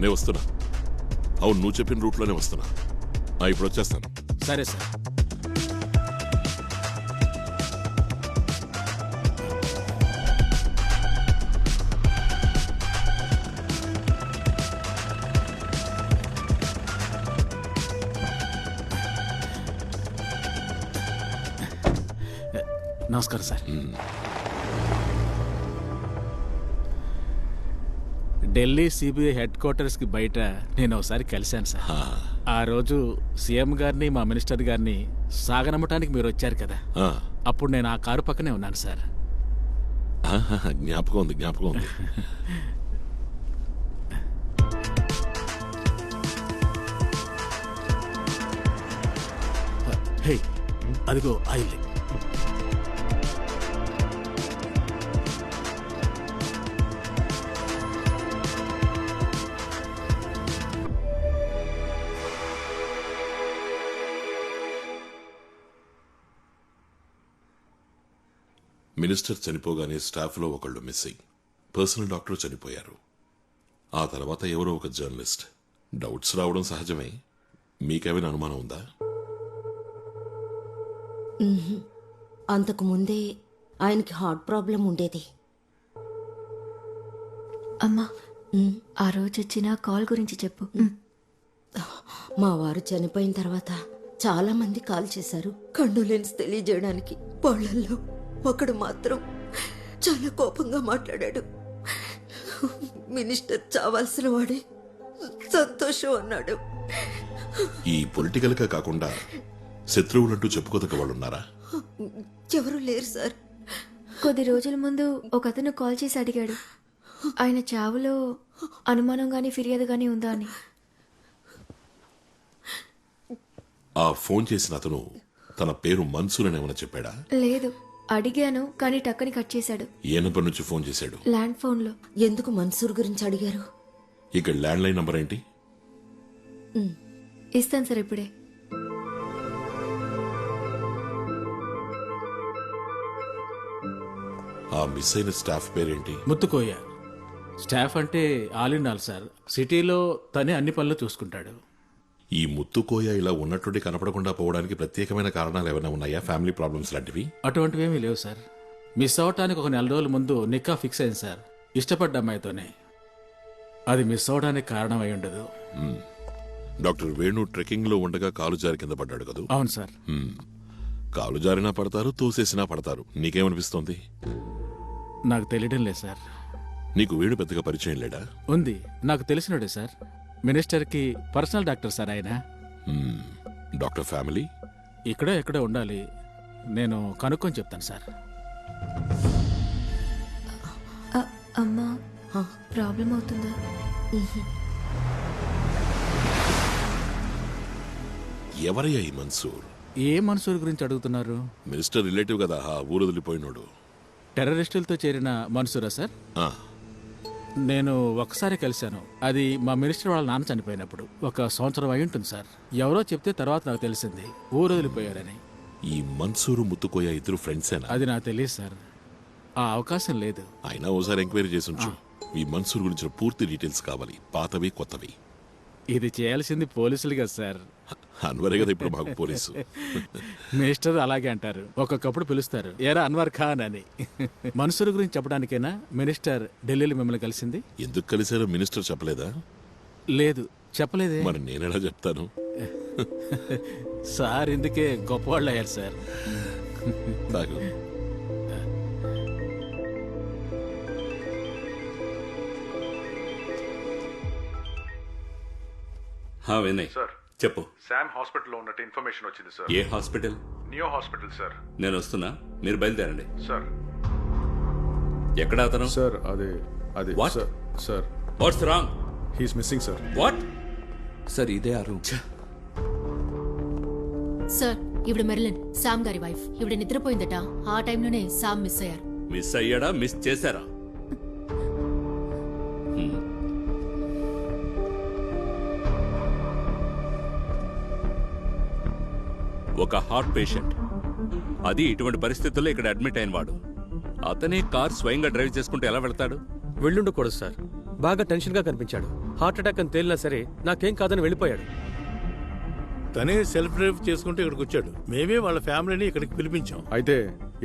నేను వస్తున్నా. అవును, నువ్వు చెప్పిన రూట్లోనే వస్తున్నా. ఇప్పుడు వచ్చేస్తాను. సరే సార్. నమస్కారం సార్. ఢిల్లీ సిబిఐ హెడ్ క్వార్టర్స్కి బయట నేను ఒకసారి కలిశాను సార్. ఆ రోజు సీఎం గారిని మా మినిస్టర్ గారిని సాగనమ్మటానికి మీరు వచ్చారు కదా, అప్పుడు నేను ఆ కారు పక్కనే ఉన్నాను సార్. జ్ఞాపకం ఉంది, జ్ఞాపకం ఉంది. హే, అదిగో ఆయిల్. మినిస్టర్ చనిపోగానే స్టాఫ్లో ఒకళ్ళు మిస్సింగ్. పర్సనల్ డాక్టర్ చనిపోయారు. ఆ తర్వాత ఎవరో ఒక జర్నలిస్ట్. డౌట్స్ రావడం సహజమే. మీకేమైనా అనుమానం ఉందా? అంతకు ముందే ఆయనకి హార్ట్ ప్రాబ్లం ఉండేది. అమ్మా, ఆ రోజు వచ్చిన కాల్ గురించి చెప్పు. మా వారు చనిపోయిన తర్వాత చాలా మంది కాల్ చేశారు కండోలెన్స్ తెలియజేయడానికి. వాళ్ళల్లో ఒకడు మాత్రం చాలా కోపంగా మాట్లాడాడు. మినిస్టర్ చావాల్సిన వాడే, సంతోషం అన్నాడు. ఈ పొలిటికల్ గా కాకుండా శత్రువులంటూ చెప్పుకోదగ్గ వాళ్ళున్నారా? ఎవరు లేరు సార్. కొద్ది రోజుల ముందు ఒక అతను కాల్ చేసి అడిగాడు, ఆయన చావులో అనుమానం గానీ ఫిర్యాదు గానీ ఉందా అని. ఆ ఫోన్ చేసిన అతను తన పేరు మన్సూర్ అని ఏమైనా చెప్పాడా? లేదు, అడిగాను కానీ టక్కని కట్ చేశాడు. ఏ నంబర్ నుంచి ఫోన్ చేశాడు? ల్యాండ్ ఫోన్ లో. ఎందుకు మన్సూర్ గురించి అడిగారు? ఇక్కడ ల్యాండ్ లైన్ నంబర్ ఏంటి? ఇస్తాను సార్ ఇప్పుడే. ఆ మిస్ అయిన స్టాఫ్ పేరేంటి? ముత్తుకోయ. స్టాఫ్ అంటే ఆల్ ఇన్ ఆల్ సార్. సిటీలో తనే అన్ని పనులు చూసుకుంటాడు. ఈ ముత్తుకోయ ఇలా ఉన్నట్టుండి కనపడకుండా పోవడానికి ప్రత్యేకమైన కారణాలు ఏమైనా ఉన్నాయా? ఫ్యామిలీ ప్రాబ్లమ్స్ లాంటివి? అటువంటివేమీ లేవు సార్. మిస్ అవటానికి ఒక 4 రోజుల ముందు నిక్కా ఫిక్స్ అయింది సార్, ఇష్టపడ్డ అమ్మాయితోనే. అది మిస్ అవడానికి కారణం అయి ఉండదు. డాక్టర్ వేణు ట్రెక్కింగ్ లో ఉండగా కాలు జారి కింద పడ్డాడు కదా? అవును సార్. కాలు జారినా పడతారు, తోసేసినా పడతారు. నీకేమనిపిస్తోంది? నాకు తెలియడం లేదు సార్. నీకు వేణు పెద్దగా పరిచయం లేడా? ఉంది, నాకు తెలిసినడే సార్. మినిస్టర్కి పర్సనల్ డాక్టర్ సార్ ఆయన. డాక్టర్ ఫ్యామిలీ ఇక్కడే ఎక్కడో ఉండాలి. నేను కనుక్కొని చెప్తాను సార్. అమ్మా, ప్రాబ్లం అవుతుందా? ఎవరయ్యా ఈ మన్సూర్? ఏ మన్సూర్ గురించి అడుగుతున్నారు? మినిస్టర్ రిలేటివ్ కదా, ఊరు వదిలిపోయినోడు. టెర్రరిస్టులతో చేరిన మన్సూరా సార్? నేను ఒకసారి కలిశాను. అది మా మినిస్టర్ వాళ్ళ నాన్న చనిపోయినప్పుడు. 1 సంవత్సరం అయి ఉంటుంది సార్. ఎవరో చెప్తే తర్వాత నాకు తెలిసింది ఊరు వదిలిపోయారని. ఈ మన్సూరు ముత్తుకోయ ఇద్దరు ఫ్రెండ్సేనా? అది నాకు తెలియదు సార్. ఆ అవకాశం లేదు. అయినా ఓసారి ఎంక్వైరీ చేసి ఉంచు. ఈ మన్సూర్ గురించిన పూర్తి డీటెయిల్స్ కావాలి, పాతవి కొత్తవి. ఇది చేయాల్సింది పోలీసులు కదా సార్. అన్వరే కదా ఇప్పుడు మాకు పోలీసు. మినిస్టర్ అలాగే అంటారు. ఒక్కొక్కప్పుడు పిలుస్తారు, ఏరా అన్వర్ ఖాన్ అని. మన్సూర్ గురించి చెప్పడానికైనా మినిస్టర్ ఢిల్లీలో మిమ్మల్ని కలిసింది? ఎందుకు కలిసారో మినిస్టర్ చెప్పలేదా? లేదు, చెప్పలేదే. మరి నేనెలా చెప్తాను? సార్ ఇందుకే గొప్పవాళ్ళు అయ్యారు సార్. నాకు వినయ్ సార్ చెప్పు. శామ్ హాస్పిటల్లో ఉన్నట్టు ఇన్ఫర్మేషన్ వచ్చింది సార్. ఏ హాస్పిటల్? Neo hospital sir. నేను వస్తున్నా, మీరు బయలుదేరండి సార్. ఎక్కడ అతను? సార్ అది What? Sir what's wrong? He's missing sir. What? Sir ఇదే ఆ రూమ్. సార్ ఇవిడ మెర్లిన్, సామ్ గారి వైఫ్. ఇవిడ నిద్రపోయిందట. ఆ టైంలోనే సామ్ మిస్ అయ్యారు. మిస్ అయ్యాడా, మిస్ చేశారా? ఒక హార్ట్ పేషెంట్, అది ఇటువంటి పరిస్థితుల్లో ఇక్కడ అడ్మిట్ అయిన వాడు. అతనే కార్ స్వయంగా డ్రైవ్ చేసుకుంటూ ఎలా వెళ్తాడు? వెళ్ళుండకూడదు సార్. బాగా టెన్షన్గా కనిపించాడు. హార్ట్ అటాక్ అని తేలినా సరే నాకేం కాదని వెళ్ళిపోయాడు. తనే సెల్ఫ్ డ్రైవ్ చేసుకుంటూ ఇక్కడికి వచ్చాడు. మేమే వాళ్ళ ఫ్యామిలీని ఇక్కడికి పిలిపించాం. అయితే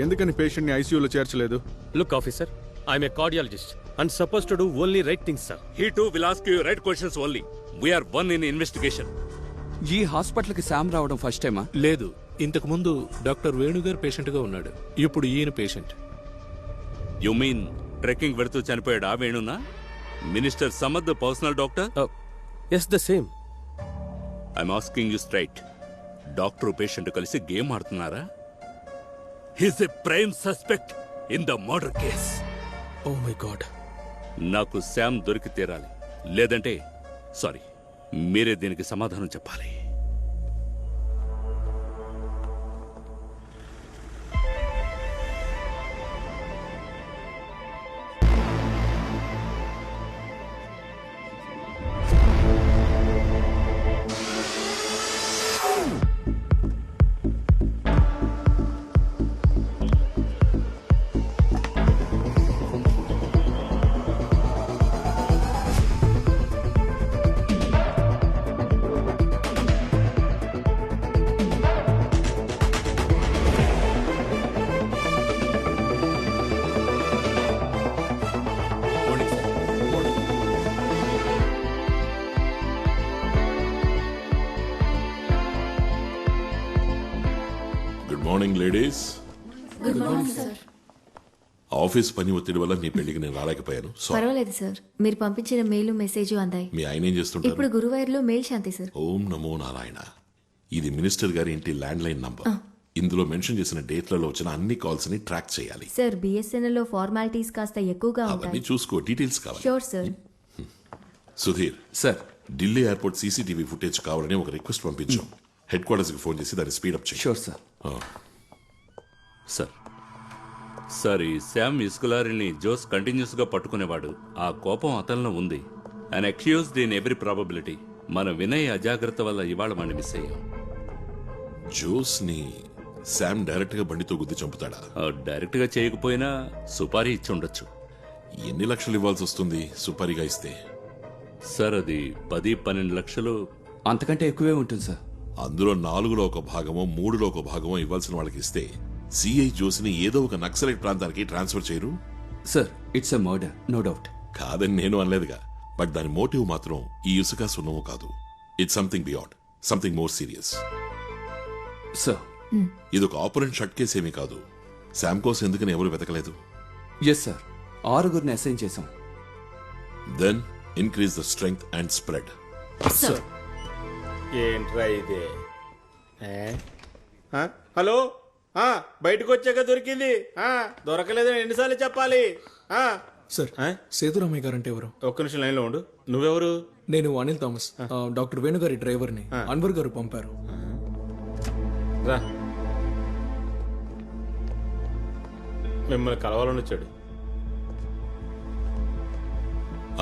ఎందుకని పేషెంట్ ని ఐసీయూలో చేర్చలేదు? Look officer, I'm a cardiologist and supposed to do only right things sir. He too will ask you right questions only. We are one in investigation. ఈ హాస్పిటల్కి శామ్ రావడం ఫస్ట్ టైమా? లేదు, ఇంతకు ముందు డాక్టర్ వేణుగారు పేషెంట్ గా ఉన్నాడు. ఇప్పుడు ఈయన పేషెంట్. You mean ట్రెక్కింగ్ వెళుతూ చనిపోయాడు ఆ వేణునా? Minister Samad personal doctor? Yes, the same. I'm asking you straight. Doctor patient కలిసి గేమ్ ఆడుతున్నారా? He's a prime suspect in the murder case. Oh my God. నాకు శామ్ దొరికి తీరాలి, లేదంటే సారీ, మీరే దీనికి సమాధానం చెప్పాలి. Good morning ladies. Good morning sir. Office పని ఒత్తిడి వల్ల నీ పెళ్లికి నేను రాలేకపోయాను. సారీ. పర్వాలేదు సార్, మీరు పంపించిన మెయిల్ మెసేజ్ అందాయి. మీ ఆయన ఏం చేస్తుంటారు? ఇప్పుడు గురువాయూర్లో మెయిల్ శాంతి సార్. ఓం నమో నారాయణ. ఇది మినిస్టర్ గారి ఇంటి ల్యాండ్ లైన్ నంబర్. ఇందులో మెన్షన్ చేసిన డేట్లలో వచ్చిన అన్ని కాల్స్ ని ట్రాక్ చేయాలి. సార్, బిఎస్ఎన్ఎల్ లో ఫార్మాలిటీస్ కాస్త ఎక్కువగా అవన్నీ ఉంటాయి. చూసుకో, డీటెయిల్స్ కావాలి. Sure sir. Sudheer, sir, Delhi airport CCTV footage కావాలని ఒక రిక్వెస్ట్ పంపించాం. హెడ్ క్వార్టర్స్ కి ఫోన్ చేసి దాన్ని స్పీడప్ చేయి. Sure sir. సార్, ఈ శామ్ ఇస్కులారిని జోస్ కంటిన్యూస్ గా పట్టుకునేవాడు. ఆ కోపం అతనిలో ఉంది. And accused in every probability. మన వినయ్ అజాగ్రత్త వల్ల ఇవాళ మనం మిస్ అయ్యాం. జోస్ ని శామ్ డైరెక్ట్ గా బండితో గుద్ది చంపుతాడా? డైరెక్ట్ గా చేయకపోయినా సుపారీ ఇచ్చి ఉండొచ్చు. ఎన్ని లక్షలు ఇవ్వాల్సి వస్తుంది సుపారీగా ఇస్తే? సార్, అది 10-12 లక్షలు. అంతకంటే ఎక్కువే ఉంటుంది సార్. అందులో 4లో ఒక భాగమో 3లో ఒక భాగమో ఇవ్వాల్సిన వాళ్ళకి ఇస్తే సిఐ జోస్ని ఏదో ఒక నక్సలైట్ ప్రాంతానికి ట్రాన్స్ఫర్ చేయరు? Sir, it's a murder, no doubt. కాదని నేను అనలేదుగా. బట్ దాని మోటివ్ మాత్రం ఈ ఇసుక సున్నము కాదు. It's something beyond, something more serious. Sir, ఇదొక ఆపరెంట్ షట్ కేసు ఏమీ కాదు. శామ్ కోసం ఎందుకని ఎవరు వెతకలేదు? ఎస్ సార్, 6గురిని అసైన్ చేశాం. Then increase the strength and spread. Sir. ఏంట్రా ఇదే? హలో, బయటకు వచ్చాక దొరికింది. దొరకలేదని ఎన్నిసార్లు చెప్పాలి? సార్, సేతురామయ్య గారు అంటే ఎవరు? ఒక్క నిమిషం లైన్లో ఉండు. నువ్వెవరు? నేను అనిల్ థామస్, డాక్టర్ వేణుగారి డ్రైవర్ని. అన్వర్ గారు పంపారు. రా, మిమ్మల్ని కలవాలని వచ్చాడు.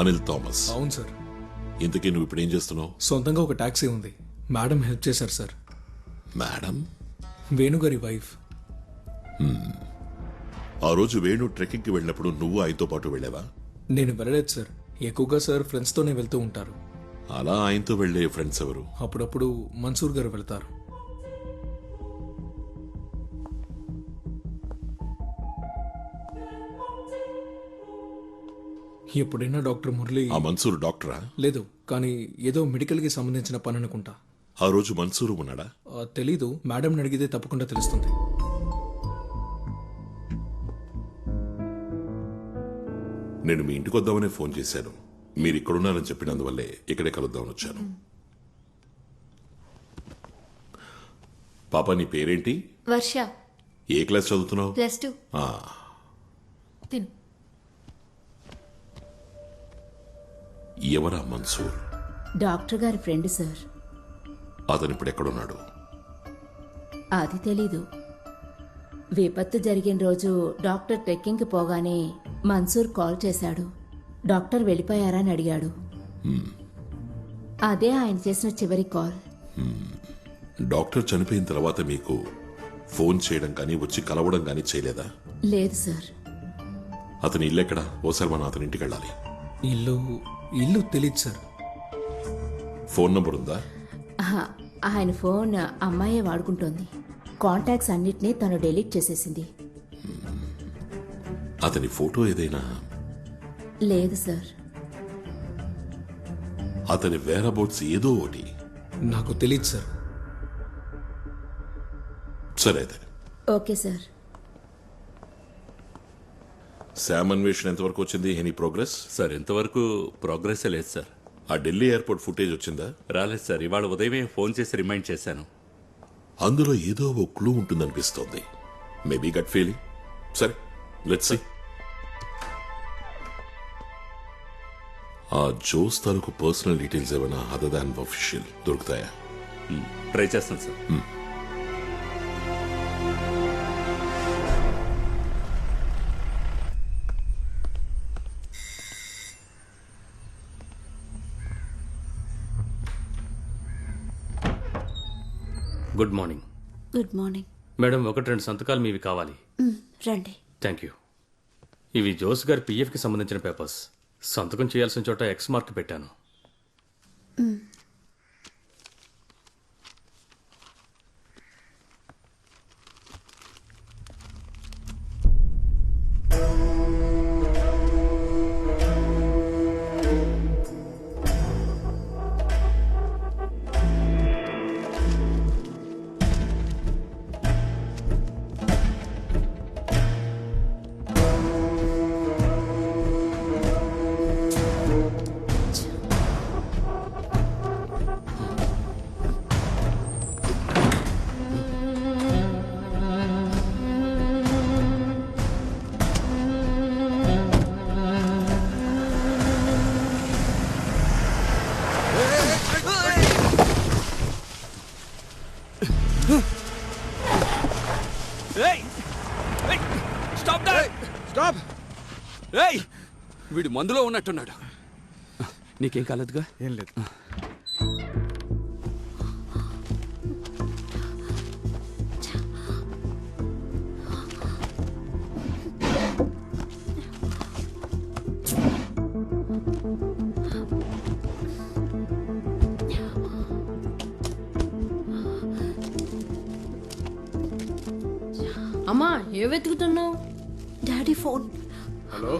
అనిల్ థామస్. అవును సార్. ఇంతకీ నువ్వు ఇప్పుడు ఏం చేస్తున్నావు? సొంతంగా ఒక టాక్సీ ఉంది. మేడం హెల్ప్ చేశారు సార్. మేడం? వేణుగారి వైఫ్. ఆ రోజు వేణు ట్రెక్కింగ్ కి వెళ్ళినప్పుడు నువ్వు ఆయనతో పాటు వెళ్ళావా? నేను వెళ్ళలేదు సార్. ఎక్కువగా సార్ ఫ్రెండ్స్తోనే వెళ్తూ ఉంటారు. అలా ఆయనతో వెళ్లే ఫ్రెండ్స్ ఎవరు? అప్పుడప్పుడు మన్సూర్ గారు వెళ్తారు. ఎప్పుడైనా డాక్టర్ మురళి. ఆ మన్సూర్ డాక్టరా? లేదు, కానీ ఏదో మెడికల్ కి సంబంధించిన పని అనుకుంటా. ఆ రోజు మన్సూరు ఉన్నాడా? తెలీదు. మేడం అడిగితే తప్పకుండా తెలుస్తుంది. నేను మీ ఇంటికి వద్దామనే ఫోన్ చేశాను. మీరు ఇక్కడున్నారని చెప్పినందువల్లే ఇక్కడే కలుద్దామని వచ్చాను. పాప, నీ పేరేంటి? వర్ష. ఏ క్లాస్ చదువుతున్నావు? +2. తిను. ఎవరా మన్సూర్? డాక్టర్ గారి ఫ్రెండ్ సార్. అతను ఇప్పుడు ఎక్కడున్నాడు? అది తెలీదు. విపత్తు జరిగిన రోజు డాక్టర్ ట్రెక్కింగ్కి పోగానే మన్సూర్ కాల్ చేశాడు. డాక్టర్ వెళ్ళిపోయారా అని అడిగాడు. అదే ఆయన చేసిన చివరి కాల్. డాక్టర్ చనిపోయిన తర్వాత మీకు ఫోన్ చేయడం కానీ వచ్చి కలవడం కానీ చేయలేదా? లేదు సార్. అతని ఇల్లు ఎక్కడా? ఓసారి మనం అతని ఇంటికి వెళ్ళాలి. ఇల్లు తెలీదు సార్. ఫోన్ నంబర్ ఉందా? ఆహా, ఆయన ఫోన్ అమ్మాయే వాడుకుంటోంది. కాంటాక్ట్స్ అన్నిటినీ తను డెలీట్ చేసేసింది. అతని ఫోటో ఏదైనా? లేదు సార్. అతని వేరబౌట్స్ ఏదో ఒకటి నాకు తెలియదు సార్. సరే అయితే. Okay sir. శామ్ అన్వేషణ ఎంతవరకు వచ్చింది? Any progress? సార్ ఇంతవరకు ప్రోగ్రెస్ లేదు సార్. ఆ ఢిల్లీ ఎయిర్పోర్ట్ ఫుటేజ్ వచ్చిందా? రాలేదు సార్. ఇవాళ ఉదయమే ఫోన్ చేసి రిమైండ్ చేశాను. అందులో ఏదో ఓ క్లూ ఉంటుందనిపిస్తోంది. Maybe gut feeling. సరే, లెట్స్ సీ. ఆ జోస్ తాలూకు పర్సనల్ డీటెయిల్స్ ఏమైనా అదర్ దాన్ అఫీషియల్ దొరుకుతాయా? ట్రై చేస్తాను sir. Good morning. Good morning madam, 1-2 సంతకాలు మీవి కావాలి. రండి. Thank you. ఇవి జోస్ గారి పిఎఫ్కి సంబంధించిన పేపర్స్. సంతకం చేయాల్సిన చోట ఎక్స్ మార్క్ పెట్టాను. వీడు మందులో ఉన్నట్టున్నాడు. నీకేం కాలేదుగా? ఏం లేదు. అమ్మా, ఏ వెతుకుతున్నావు? Daddy phone. హలో,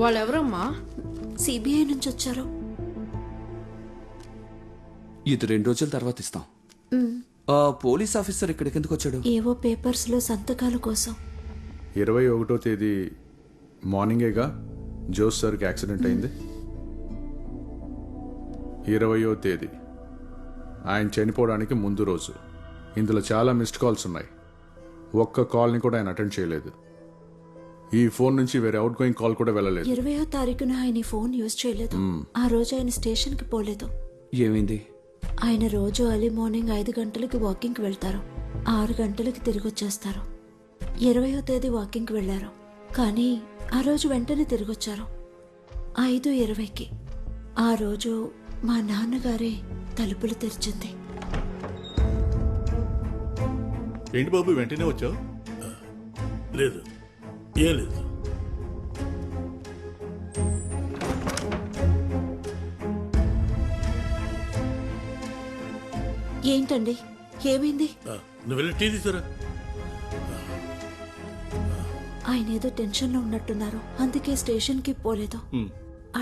వాళ్ళెవరమ్మా? సిబిఐ నుంచి వచ్చారు. ఇది 2 రోజుల తర్వాత ఇస్తాం. ఆ పోలీస్ ఆఫీసర్ ఇక్కడికి ఎందుకు వచ్చాడు? ఏవో పేపర్స్ లో సంతకాల కోసం. 21వ తేదీ మార్నింగేగా జోస్ సార్కి యాక్సిడెంట్ అయింది. 20వ తేదీ ఆయన చనిపోవడానికి ముందు రోజు. ఇందులో చాలా మిస్డ్ కాల్స్ ఉన్నాయి. ఒక్క కాల్ని కూడా ఆయన అటెండ్ చేయలేదు. ఈ ఫోన్ నుంచి వేరే అవుట్ గోయింగ్ కాల్ కూడా వెళ్ళలేదు. 20వ తారీఖున ఆయన ఈ ఫోన్ యూజ్ చేయలేదు. ఆ రోజు ఆయన స్టేషన్ కి పోలేదు. ఏమైంది? ఆయన రోజు ఎర్లీ మార్నింగ్ 5 గంటలకి వాకింగ్ కి వెళ్తారు. 6 గంటలకి తిరిగి వచ్చేస్తారు. 20వ తేదీ వాకింగ్ కి వెళ్లారు, కానీ ఆ రోజు వెంటనే తిరిగి వచ్చారు 5:20కి. ఆ రోజు మా నాన్నగారే తలుపులు తెరిచింది. ఏంటి బాబు వెంటనే వచ్చావు? లేదు, ఏం లేదు. ఏంటండి, ఏమైంది? నువ్వు వెళ్ళి టీ తీసుకురా. ఆయన ఏదో టెన్షన్లో ఉన్నట్టున్నారు, అందుకే స్టేషన్కి పోలేదు.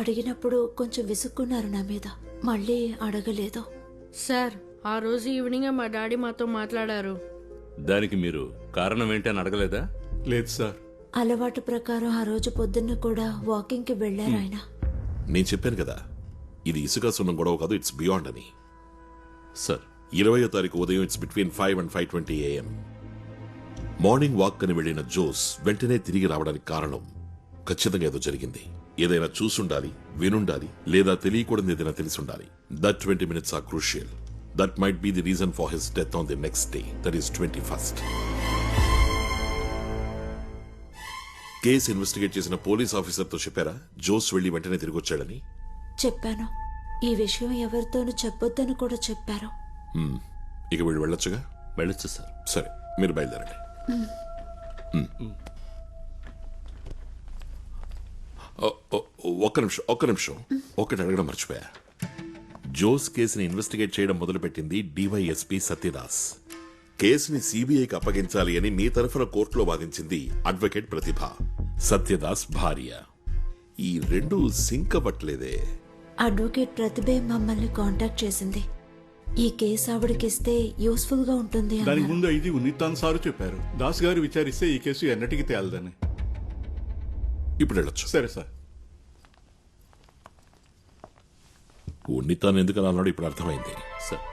అడిగినప్పుడు కొంచెం విసుక్కున్నారు నా మీద, మళ్ళీ అడగలేదు. సార్, ఆ రోజు ఈవినింగ్ మా డాడీ మాతో మాట్లాడారు. దానికి మీరు కారణం ఏంటని అడగలేదా? లేదు సార్. అలవాటు ప్రకారం ఆ రోజు పొద్దున్న కూడా వాకింగ్కి వెళ్ళారు ఆయన. నేను చెప్పాను కదా, ఇది ఇసుక సున్నం గొడవ కాదు, ఇట్స్ బియాండ్ అని. సార్, 20వ తారీఖు ఉదయం it's between 5 and 5:20 AM morning walk అని వెళ్లిన జోస్ వెంటనే తిరిగి రావడానికి కారణం ఖచ్చితంగా ఏదో జరిగింది. ఏదైనా చూసుండాలి, వినుండాలి, లేదా తెలియకూడదు ఏదైనా తెలిసుండాలి. That 20 minutes are crucial. That might be the reason for his death on the next day, that is 21st. Case investigate చేసిన పోలీస్ ఆఫీసర్తో చెప్పారా జోస్ వెళ్లి వెంటనే తిరిగి వచ్చాడని? చెప్పాను. ఈ విషయం ఎవరితోనూ చెప్పొద్దని కూడా చెప్పారు. ఇక వీళ్ళు వెళ్ళొచ్చుగా? వెళ్ళొచ్చు సార్. సరే, మీరు బయలుదేరండి. ఒక్క నిమిషం ఒకటి అడగడం మర్చిపోయా. జోస్ కేసుని ఇన్వెస్టిగేట్ చేయడం మొదలుపెట్టింది డివైఎస్పీ సత్యదాస్. కేసుని సిబిఐకి అప్పగించాలి అని మీ తరఫున కోర్టులో వాదించింది అడ్వకేట్ ప్రతిభ, సత్యదాస్ భార్య. ఈ రెండు సింక్ అవ్వట్లేదే. అడ్వకేట్ ప్రతిభే మమ్మల్ని కాంటాక్ట్ చేసింది. ఈ కేసు ఆవిడకిస్తే యూస్ఫుల్ గా ఉంటుంది దానికి అన్నారు. ముందు ఇది ఉన్నితాన్ సారు చెప్పారు. దాస్ గారు విచారిస్తే ఈ కేసు ఎన్నటికి తేలదని. ఇప్పుడు వెళ్ళొచ్చు. సరే సార్. ఉన్నితాను ఎందుకని అన్నాడు ఇప్పుడు అర్థమైంది. సార్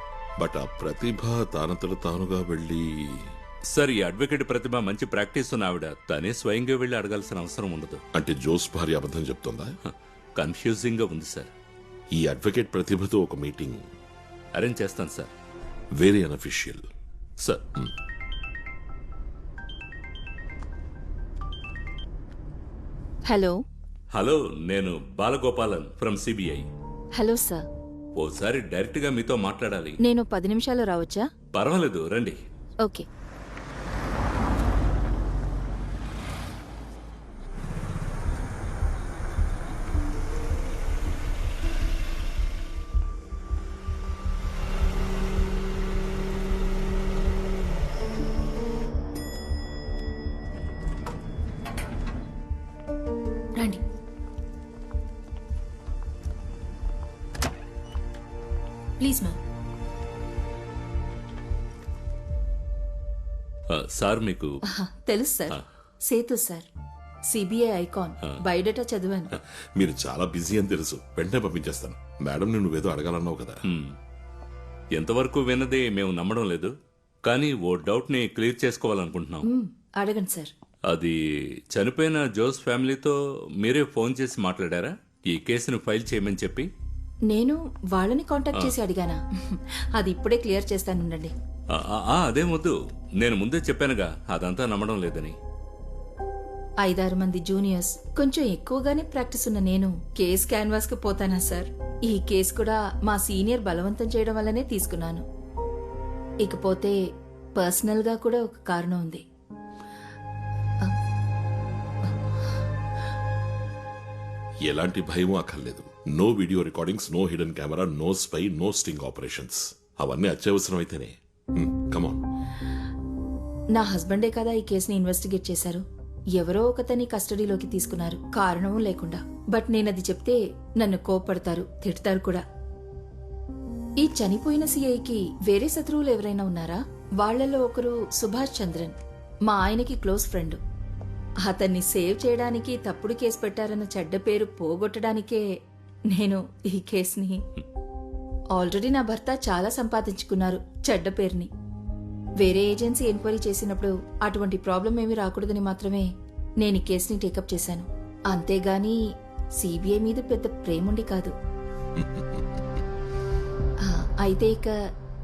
బట్ ఆ ప్రతిభ తానంతట తానుగా వెళ్ళి సార్, ఈ అడ్వకేట్ ప్రతిభ మంచి ప్రాక్టీస్ ఉన్న ఆవిడ తనే స్వయంగా వెళ్ళి అడగాల్సిన అవసరం ఉండదు. అంటే జోస్ భార్య అబద్ధం చెప్తుందా? కన్ఫ్యూజింగ్ గా ఉంది సార్. ఈ అడ్వకేట్ ప్రతిభతో ఒక మీటింగ్ అరేంజ్ చేస్తాను sir. Very unofficial sir. Hello hello, నేను Balagopalan from CBI. Hello sir. ఓసారి డైరెక్ట్ గా మీతో మాట్లాడాలి. నేను 10 నిమిషాలు రావచ్చా? పర్వాలేదు, రండి. ఓకే. రండి. Please ma'am. సార్ మీకు తెలుసు sir. Sethu sir, CBI icon. Biodata చదివాను. మీరు చాలా బిజీ అని తెలుసు. వెంటనే పంపించేస్తాను. మేడం నువ్వేదో అడగాలన్నావు కదా. ఎంతవరకు విన్నది మేము నమ్మడం లేదు, కానీ ఓ డౌట్ ని క్లియర్ చేసుకోవాలనుకుంటున్నాం. అడగండి సార్. అది చనిపోయిన జోస్ ఫ్యామిలీతో మీరే ఫోన్ చేసి మాట్లాడారా ఈ కేసును ఫైల్ చేయమని చెప్పి? నేను వాళ్ళని కాంటాక్ట్ చేసి అడిగానా? అది ఇప్పుడే క్లియర్ చేస్తానుండండి. అదేం వద్దు, నేను ముందే చెప్పానుగా అదంతా నమ్మడం లేదని. 5-6 మంది జూనియర్స్, కొంచెం ఎక్కువగానే ప్రాక్టీస్ ఉన్న నేను కేస్ క్యాన్వాస్ కి పోతానా సార్? ఈ కేసు కూడా మా సీనియర్ బలవంతం చేయడం వల్లనే తీసుకున్నాను. ఇకపోతే పర్సనల్ గా కూడా ఒక కారణం ఉంది. ఎలాంటి భయం అక్కర్లేదు. No video recordings, no hidden camera, no spy, no sting operations. అవన్నీ అత్యవసరం అయితేనే. కమాన్. నా హస్బెండే కదా ఈ కేసుని ఇన్వెస్టిగేట్ చేశారు. ఎవరో ఒకతని కస్టడీలోకి తీసుకున్నారు, కారణమూ లేకుండా. బట్ నేనది చెప్తే నన్ను కోప్పడతారు, తిడతారు కూడా. ఈ చనిపోయిన సిఐకి వేరే శత్రువులు ఎవరైనా ఉన్నారా? వాళ్లలో ఒకరు సుభాష్ చంద్రన్, మా ఆయనకి క్లోజ్ ఫ్రెండ్. అతన్ని సేవ్ చేయడానికి తప్పుడు కేసు పెట్టారన్న చెడ్డ పేరు పోగొట్టడానికే నేను ఈ కేసుని. ఆల్రెడీ నా భర్త చాలా సంపాదించుకున్నారు చెడ్డ పేరుని. వేరే ఏజెన్సీ ఎంక్వైరీ చేసినప్పుడు అటువంటి ప్రాబ్లం ఏమీ రాకూడదని మాత్రమే నేను ఈ కేసుని టేకప్ చేశాను. అంతేగాని సిబిఐ మీద పెద్ద ప్రేముండి కాదు. అయితే ఇక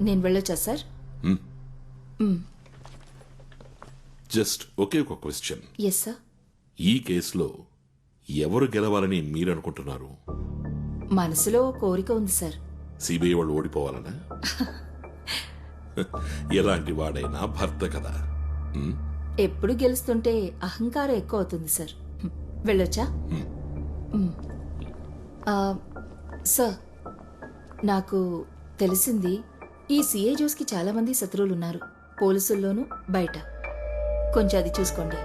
నేను వెళ్ళొచ్చా సార్? జస్ట్ ఒకే ఒక క్వశ్చన్. Yes sir. ఈ కేసులో ఎవరు గెలవాలని మీరనుకుంటున్నారు? మనసులో కోరిక ఉంది సార్. సిబిఐ వాళ్ళు ఓడిపోవాలనా? ఎలాంటి వాడైనా భర్త కదా. ఎప్పుడు గెలుస్తుంటే అహంకారం ఎక్కువ అవుతుంది సార్. వెళ్ళొచ్చా? సార్, నాకు తెలిసింది ఈ సిఐ జోస్కి చాలా మంది శత్రువులున్నారు, పోలీసుల్లోనూ బయట. కొంచెం అది చూసుకోండి.